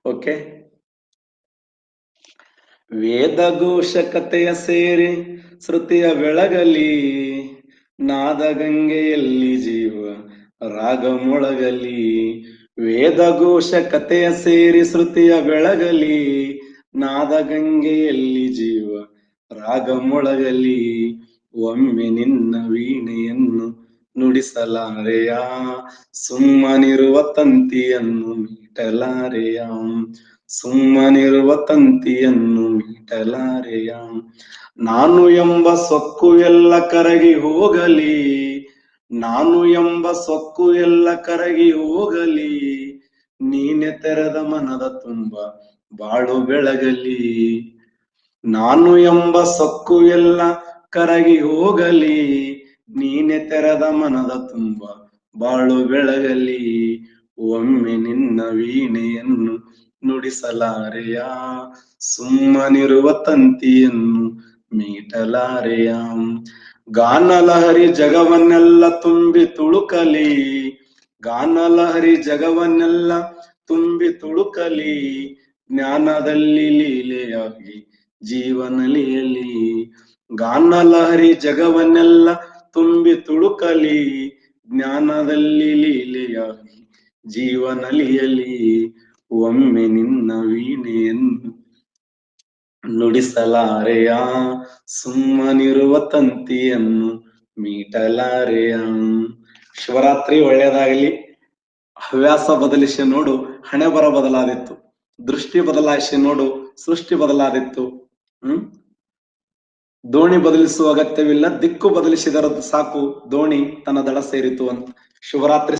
Okay. ವೇದಘೋಷ ಕಥೆಯ ಸೇರಿ ಶ್ರುತಿಯ ಬೆಳಗಲಿ, ನಾದಗಂಗೆಯಲ್ಲಿ ಜೀವ ರಾಗ ಮೊಳಗಲಿ. ವೇದಘೋಷ ಕಥೆಯ ಸೇರಿ ಶ್ರುತಿಯ ಬೆಳಗಲಿ, ನಾದಗಂಗೆಯಲ್ಲಿ ಜೀವ ರಾಗ ಮೊಳಗಲಿ. ಒಮ್ಮೆ ನಿನ್ನ ವೀಣೆಯನ್ನು ನುಡಿಸಲಾರೆಯ, ಸುಮ್ಮನಿರುವ ತಂತಿಯನ್ನು ಮೀಟಲಾರೆಯ. ಸುಮ್ಮನಿರುವ ತಂತಿಯನ್ನು ಮೀಟಲಾರೆಯ. ನಾನು ಎಂಬ ಸೊಕ್ಕು ಎಲ್ಲ ಕರಗಿ ಹೋಗಲಿ, ನಾನು ಎಂಬ ಸೊಕ್ಕು ಎಲ್ಲ ಕರಗಿ ಹೋಗಲಿ. ನೀನೆ ತೆರೆದ ಮನದ ತುಂಬ ಬಾಳು ಬೆಳಗಲಿ. ನಾನು ಎಂಬ ಸೊಕ್ಕು ಎಲ್ಲ ಕರಗಿ ಹೋಗಲಿ, ನೀನೆ ತೆರೆದ ಮನದ ತುಂಬ ಬಾಳು ಬೆಳಗಲಿ. ಒಮ್ಮೆ ನಿನ್ನ ವೀಣೆಯನ್ನು ನುಡಿಸಲಾರೆಯ, ಸುಮ್ಮನಿರುವ ತಂತಿಯನ್ನು ಮೀಟಲಾರೆಯ. ಗಾನಲಹರಿ ಜಗವನ್ನೆಲ್ಲ ತುಂಬಿ ತುಳುಕಲಿ, ಗಾನಲಹರಿ ಜಗವನ್ನೆಲ್ಲ ತುಂಬಿ ತುಳುಕಲಿ. ಜ್ಞಾನದಲ್ಲಿ ಲೀಲೆಯಾಗಿ ಜೀವನಲಿಯಲಿ. ಗಾನಲಹರಿ ಜಗವನ್ನೆಲ್ಲ ತುಂಬಿ ತುಳುಕಲಿ, ಜ್ಞಾನದಲ್ಲಿ ಲೀಲೆಯಾಗಿ ಜೀವನಲಿಯಲಿ. ಒಮ್ಮೆ ನಿನ್ನ ವೀಣೆಯನ್ನು ನುಡಿಸಲಾರೆಯ, ಸುಮ್ಮನಿರುವ ತಂತಿಯನ್ನು ಮೀಟಲಾರೆಯ. ಶಿವರಾತ್ರಿ ಒಳ್ಳೆಯದಾಗಲಿ. ಹವ್ಯಾಸ ಬದಲಿಸಿ ನೋಡು ಹಣೆ ಬರ ಬದಲಾದಿತ್ತು, ದೃಷ್ಟಿ ಬದಲಾಯಿಸಿ ನೋಡು ಸೃಷ್ಟಿ ಬದಲಾದಿತ್ತು. ದೋಣಿ ಬದಲಿಸುವ ಅಗತ್ಯವಿಲ್ಲ, ದಿಕ್ಕು ಬದಲಿಸಿದರೆ ಸಾಕು ದೋಣಿ ತನ್ನ ದಡ ಸೇರಿತು ಅಂತ. ಶುಭರಾತ್ರಿ.